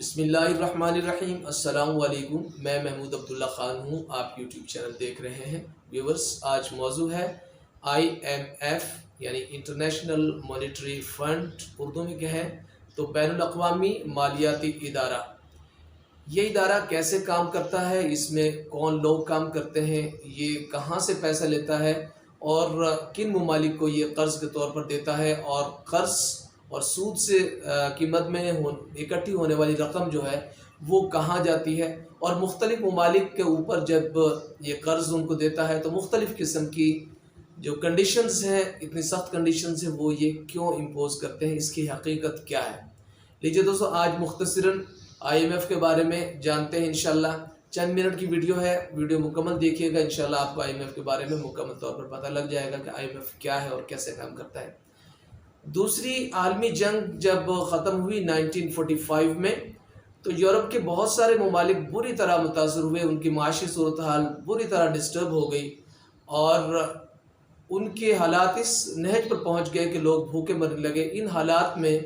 بسم اللہ الرحمن الرحیم۔ السلام علیکم، میں محمود عبداللہ خان ہوں، آپ یوٹیوب چینل دیکھ رہے ہیں۔ ویورز، آج موضوع ہے IMF یعنی انٹرنیشنل مانیٹری فنڈ، اردو میں کہیں تو بین الاقوامی مالیاتی ادارہ۔ یہ ادارہ کیسے کام کرتا ہے، اس میں کون لوگ کام کرتے ہیں، یہ کہاں سے پیسہ لیتا ہے اور کن ممالک کو یہ قرض کے طور پر دیتا ہے، اور قرض اور سود سے قیمت میں اکٹھی ہونے والی رقم جو ہے وہ کہاں جاتی ہے، اور مختلف ممالک کے اوپر جب یہ قرض ان کو دیتا ہے تو مختلف قسم کی جو کنڈیشنز ہیں، اتنی سخت کنڈیشنز ہیں، وہ یہ کیوں امپوز کرتے ہیں، اس کی حقیقت کیا ہے۔ لیجئے دوستو، آج مختصراً IMF کے بارے میں جانتے ہیں انشاءاللہ۔ چند منٹ کی ویڈیو ہے، ویڈیو مکمل دیکھیے گا، انشاءاللہ آپ کو IMF کے بارے میں مکمل طور پر پتہ لگ جائے گا کہ IMF کیا ہے اور کیسے کام کرتا ہے۔ دوسری عالمی جنگ جب ختم ہوئی 1945 میں، تو یورپ کے بہت سارے ممالک بری طرح متاثر ہوئے، ان کی معاشی صورتحال بری طرح ڈسٹرب ہو گئی، اور ان کے حالات اس نہج پر پہنچ گئے کہ لوگ بھوکے مرنے لگے۔ ان حالات میں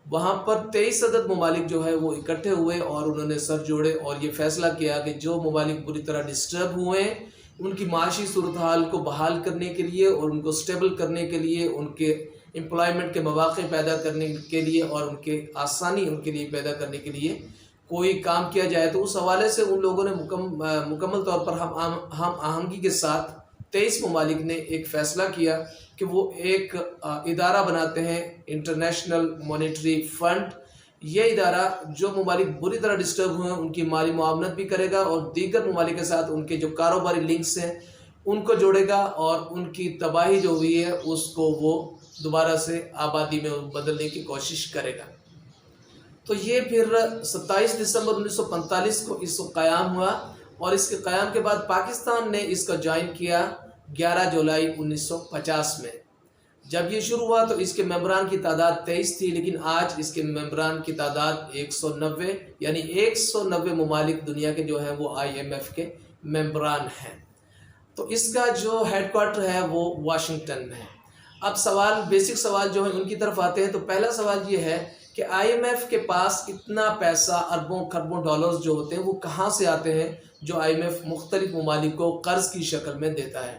وہاں پر 23 عدد ممالک جو ہے وہ اکٹھے ہوئے اور انہوں نے سر جوڑے اور یہ فیصلہ کیا کہ جو ممالک بری طرح ڈسٹرب ہوئے ہیں، ان کی معاشی صورتحال کو بحال کرنے کے لیے اور ان کو سٹیبل کرنے کے لیے، ان کے امپلائمنٹ کے مواقع پیدا کرنے کے لیے اور ان کے آسانی ان کے لیے پیدا کرنے کے لیے کوئی کام کیا جائے۔ تو اس حوالے سے ان لوگوں نے مکمل طور پر ہم آہنگی کے ساتھ 23 ممالک نے ایک فیصلہ کیا کہ وہ ایک ادارہ بناتے ہیں، انٹرنیشنل مانیٹری فنڈ۔ یہ ادارہ جو ممالک بری طرح ڈسٹرب ہوئے ہیں ان کی مالی معاونت بھی کرے گا، اور دیگر ممالک کے ساتھ ان کے جو کاروباری لنکس ہیں ان کو جوڑے گا، اور ان کی تباہی جو ہوئی ہے اس کو وہ دوبارہ سے آبادی میں بدلنے کی کوشش کرے گا۔ تو یہ پھر 27 دسمبر 1945 کو اس کو قیام ہوا، اور اس کے قیام کے بعد پاکستان نے اس کا جوائن کیا 11 جولائی 1950 میں۔ جب یہ شروع ہوا تو اس کے ممبران کی تعداد 23 تھی، لیکن آج اس کے ممبران کی تعداد 190، یعنی 190 ممالک دنیا کے جو ہیں وہ IMF کے ممبران ہیں۔ تو اس کا جو ہیڈ کوارٹر ہے وہ واشنگٹن میں ہے۔ اب بیسک سوال جو ہے ان کی طرف آتے ہیں، تو پہلا سوال یہ ہے کہ IMF کے پاس اتنا پیسہ، اربوں خربوں ڈالرز جو ہوتے ہیں وہ کہاں سے آتے ہیں جو IMF مختلف ممالک کو قرض کی شکل میں دیتا ہے۔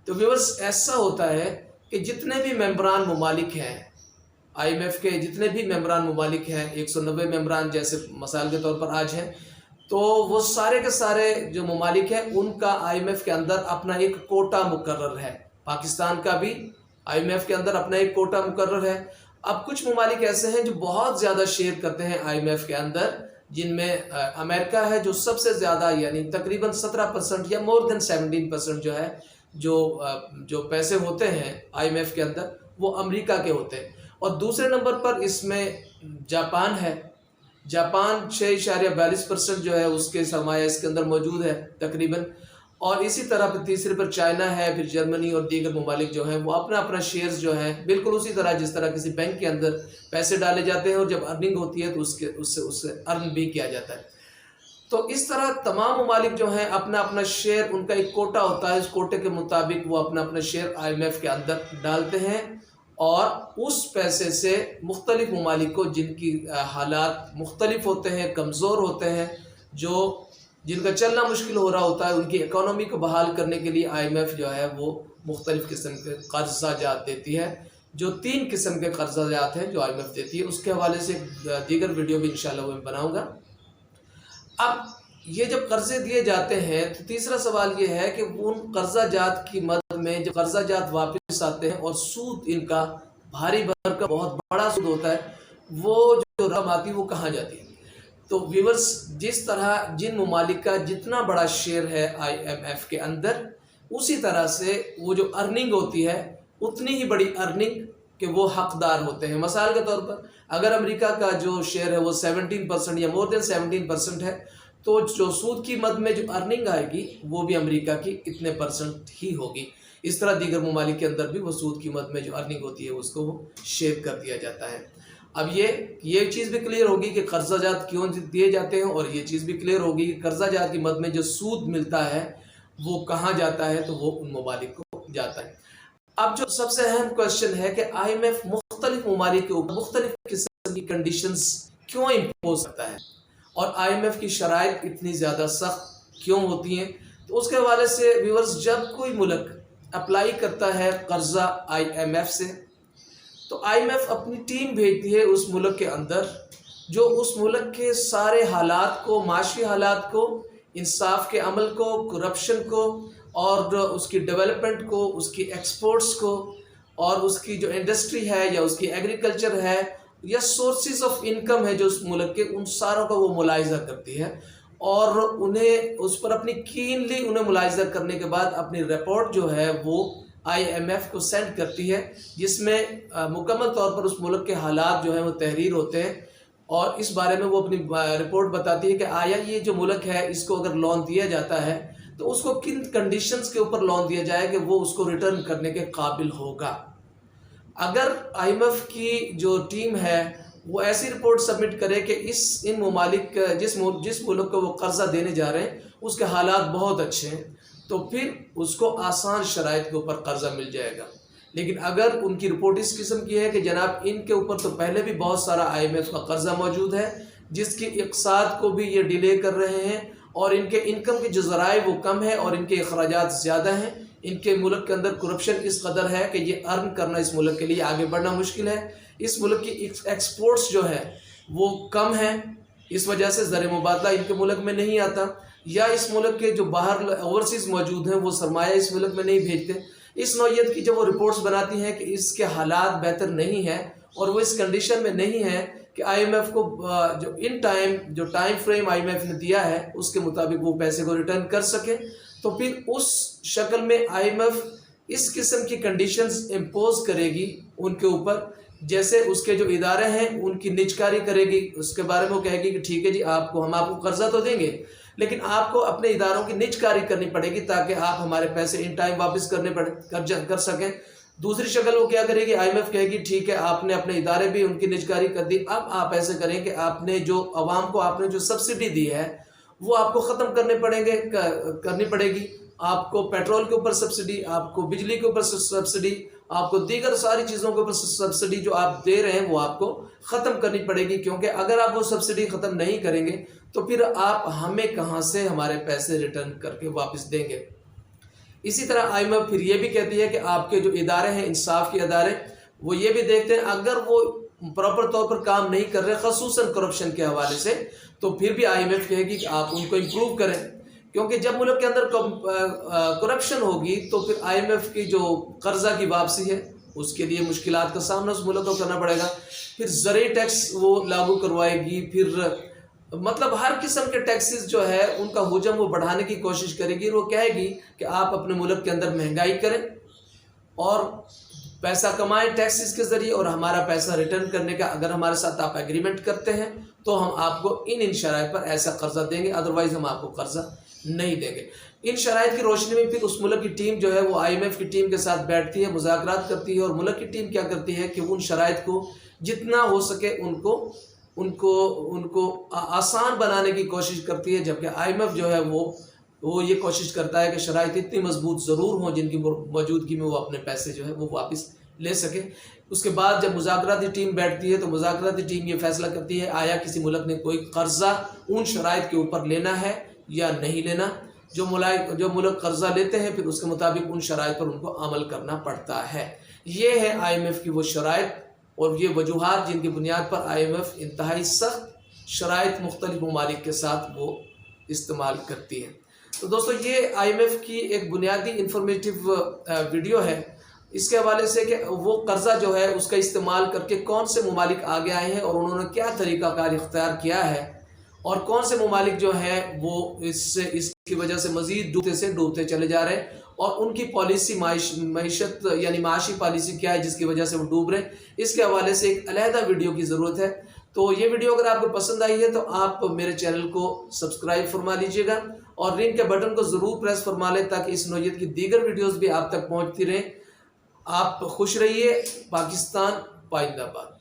تو ویورز، ایسا ہوتا ہے کہ جتنے بھی ممبران ممالک ہیں IMF کے، جتنے بھی ممبران ممالک ہیں، 190 ممبران جیسے مثال کے طور پر آج ہیں، تو وہ سارے کے سارے جو ممالک ہیں ان کا IMF کے اندر اپنا ایک کوٹا مقرر ہے۔ پاکستان کا بھی IMF کے اندر اپنا ایک کوٹا مقرر ہے۔ اب کچھ ممالک ایسے ہیں جو بہت زیادہ شیئر کرتے ہیں IMF کے اندر، جن میں امریکہ ہے جو سب سے زیادہ، یعنی تقریباً 17% یا مور دین 17% جو ہے جو پیسے ہوتے ہیں IMF کے اندر وہ امریکہ کے ہوتے ہیں۔ اور دوسرے نمبر پر اس میں جاپان ہے۔ جاپان 6.42% جو ہے اس کے سرمایہ اس کے اندر موجود ہے تقریباً، اور اسی طرح پھر تیسرے پر چائنا ہے، پھر جرمنی اور دیگر ممالک جو ہیں وہ اپنا اپنا شیئرز جو ہیں بالکل اسی طرح جس طرح کسی بینک کے اندر پیسے ڈالے جاتے ہیں اور جب ارننگ ہوتی ہے تو اس سے ارن بھی کیا جاتا ہے۔ تو اس طرح تمام ممالک جو ہیں اپنا اپنا شیئر، ان کا ایک کوٹا ہوتا ہے، اس کوٹے کے مطابق وہ اپنا اپنا شیئر IMF کے اندر ڈالتے ہیں، اور اس پیسے سے مختلف ممالک کو جن کی حالات مختلف ہوتے ہیں، کمزور ہوتے ہیں، جن کا چلنا مشکل ہو رہا ہوتا ہے، ان کی اکانومی کو بحال کرنے کے لیے IMF جو ہے وہ مختلف قسم کے قرضہ جات دیتی ہے۔ جو 3 قسم کے قرضہ جات ہیں جو IMF دیتی ہے، اس کے حوالے سے دیگر ویڈیو بھی انشاءاللہ میں بناؤں گا۔ اب یہ جب قرضے دیے جاتے ہیں تو تیسرا سوال یہ ہے کہ ان قرضہ جات کی مدد میں جب قرضہ جات واپس آتے ہیں اور سود ان کا بھاری بھر کا بہت بڑا سود ہوتا ہے، وہ جو رقم آتی ہے وہ کہاں جاتی ہے؟ تو ویورز، جس طرح جن ممالک کا جتنا بڑا شیئر ہے IMF کے اندر، اسی طرح سے وہ جو ارننگ ہوتی ہے اتنی ہی بڑی ارننگ کہ وہ حقدار ہوتے ہیں۔ مثال کے طور پر اگر امریکہ کا جو شیئر ہے وہ 17% یا مور دین 17% ہے، تو جو سود کی مد میں جو ارننگ آئے گی وہ بھی امریکہ کی اتنے % ہی ہوگی۔ اس طرح دیگر ممالک کے اندر بھی وہ سود کی مد میں جو ارننگ ہوتی ہے اس کو وہ شیئر کر دیا جاتا ہے۔ اب یہ چیز بھی کلیئر ہوگی کہ قرضہ جات کیوں دیے جاتے ہیں، اور یہ چیز بھی کلیئر ہوگی کہ قرضہ جات کی مد میں جو سود ملتا ہے وہ کہاں جاتا ہے، تو وہ ان ممالک کو جاتا ہے۔ اب جو سب سے اہم کوشچن ہے کہ IMF مختلف ممالک کے اوپر مختلف قسم کی کنڈیشنز क्यों इम्पोज करता है और IMF की शराइत इतनी ज़्यादा सख्त क्यों होती हैं। तो उसके हवाले से व्यूअर्स, जब कोई मुल्क अप्लाई करता है कर्जा IMF से, तो IMF अपनी टीम भेजती है उस मुल्क के अंदर, जो उस मुल्क के सारे हालात को, माशी हालात को, इंसाफ के अमल को, करप्शन को और उसकी डेवलपमेंट को, उसकी एक्सपोर्ट्स को और उसकी जो इंडस्ट्री है या उसकी एग्रीकल्चर है या सोर्सेज ऑफ इनकम है जो उस मुल्क के, उन सारों का वो मुलाहिजा करती है और उन्हें उस पर अपनी कीनली उन्हें मुलाहिजा करने के बाद अपनी रिपोर्ट जो है वो IMF को सेंड करती है, जिसमें मुकम्मल तौर पर उस मुल्क के हालात जो हैं वो तहरीर होते हैं और इस बारे में वो अपनी रिपोर्ट बताती है कि आया ये जो मुल्क है इसको अगर लोन दिया जाता है तो उसको किन कंडीशंस के ऊपर लोन दिया जाए कि वो उसको रिटर्न करने के काबिल होगा। अगर IMF की जो टीम है वो ऐसी रिपोर्ट सबमिट करे कि इन ममालिक जिस मुल्क को वो कर्जा देने जा रहे हैं उसके हालात बहुत अच्छे हैं, तो फिर उसको आसान शराइत के ऊपर कर्जा मिल जाएगा। लेकिन अगर उनकी रिपोर्ट इस किस्म की है कि जनाब इनके ऊपर तो पहले भी बहुत सारा IMF का कर्जा मौजूद है जिसकी इक़्तिसाद को भी ये डिले कर रहे हैं और इनके इनकम के जो ज़राए वो कम है और इनके अखराजात ज़्यादा हैं, इनके मुल्क के अंदर करप्शन इस कदर है कि ये अर्न करना इस मुल्क के लिए आगे बढ़ना मुश्किल है, इस मुल्क की एक्सपोर्ट्स जो है वो कम है, इस वजह से ज़र मुबादला इनके मुल्क में नहीं आता, या इस मुल्क के जो बाहर ओवरसीज़ मौजूद हैं वो सरमाया इस मुल्क में नहीं भेजते। इस नौइयत की जब वो रिपोर्ट्स बनाती हैं कि इसके हालात बेहतर नहीं है और वो इस कंडीशन में नहीं है कि IMF को जो टाइम फ्रेम IMF ने दिया है उसके मुताबिक वो पैसे को रिटर्न कर सके, तो फिर उस शक्ल में IMF इस किस्म की कंडीशंस इम्पोज करेगी उनके ऊपर, जैसे उसके जो इदारे हैं उनकी निजकारी करेगी, उसके बारे में वो कहेगी कि ठीक है जी हम आपको कर्जा तो देंगे लेकिन आपको अपने इदारों की निजकारी करनी पड़ेगी ताकि आप हमारे पैसे इन टाइम वापस कर सकें। दूसरी शक्ल वो क्या करेगी, IMF कहेगी ठीक है आपने अपने इदारे भी उनकी निजकारी कर दी, अब आप ऐसे करें कि आपने जो अवाम को आपने जो सब्सिडी दी है वो आपको ख़त्म करनी पड़ेगी। आपको पेट्रोल के ऊपर सब्सिडी, आपको बिजली के ऊपर सब्सिडी, आपको दीगर सारी चीज़ों के ऊपर सब्सिडी जो आप दे रहे हैं वो आपको ख़त्म करनी पड़ेगी, क्योंकि अगर आप वो सब्सिडी ख़त्म नहीं करेंगे तो फिर आप हमें कहाँ से हमारे पैसे रिटर्न करके वापस देंगे। इसी तरह IMF फिर ये भी कहती है कि आपके जो इदारे हैं, इंसाफ के इदारे, वो ये भी देखते हैं अगर वो प्रॉपर तौर पर काम नहीं कर रहे ख़ुसूसन करप्शन के हवाले से, तो फिर भी IMF कहेगी कि आप उनको इम्प्रूव करें, क्योंकि जब मुल्क के अंदर करप्शन होगी तो फिर IMF की जो कर्जा की वापसी है उसके लिए मुश्किलात का सामना उस मुल्क को करना पड़ेगा। फिर ज़रूरी टैक्स वो लागू करवाएगी, फिर मतलब हर किस्म के टैक्सेस जो है उनका हुजम वो बढ़ाने की कोशिश करेगी। वो कहेगी कि आप अपने मुल्क के अंदर महंगाई करें और पैसा कमाएं टैक्सेस के ज़रिए और हमारा पैसा रिटर्न करने का अगर हमारे साथ आप एग्रीमेंट करते हैं तो हम आपको इन शराइत पर ऐसा कर्जा देंगे, अदरवाइज़ हम आपको कर्जा नहीं देंगे। इन शराइत की रोशनी में फिर उस मुल्क की टीम जो है वो IMF की टीम के साथ बैठती है, मुज़ाकरात करती है और मुल्क की टीम क्या करती है कि उन शराइत को जितना हो सके उनको आसान बनाने की कोशिश करती है, जबकि IMF जो है वो ये कोशिश करता है कि शराइत इतनी मजबूत ज़रूर हों जिनकी मौजूदगी में वो अपने पैसे जो है वो वापस ले सके। उसके बाद जब मुज़ाकराती टीम बैठती है तो मुज़ाकराती टीम ये फैसला करती है आया किसी मुल्क ने कोई कर्जा उन शराइत के ऊपर लेना है या नहीं लेना। जो मुल्क कर्जा लेते हैं फिर उसके मुताबिक उन शराइत पर उनको अमल करना पड़ता है। ये है IMF की वो शराइत और ये वजूहात जिनकी बुनियाद पर IMF इंतहाई सख्त शराइत मुख्तलिफ ममालिक के साथ वो इस्तेमाल करती है। तो दोस्तों ये IMF की एक बुनियादी इंफॉर्मेटिव वीडियो है इसके हवाले से कि वो कर्जा जो है उसका इस्तेमाल करके कौन से ममालिक आगे आए हैं और उन्होंने क्या तरीक़ाकार इख्तियार किया है और कौन से ममालिक जो हैं वो इसकी वजह से मज़ीद डूबते चले जा रहे हैं और उनकी पॉलिसी माइशत यानी माशी पॉलिसी क्या है जिसकी वजह से वो डूब रहे हैं। इसके हवाले से एक अलहदा वीडियो की ज़रूरत है। तो ये वीडियो अगर आपको पसंद आई है तो आप मेरे चैनल को सब्सक्राइब फरमा लीजिएगा और रिंग के बटन को ज़रूर प्रेस फरमा लें ताकि इस नौइयत की दीगर वीडियोज़ भी आप तक पहुँचती रहें। आप खुश रहिए। पाकिस्तान पाइंदाबाद।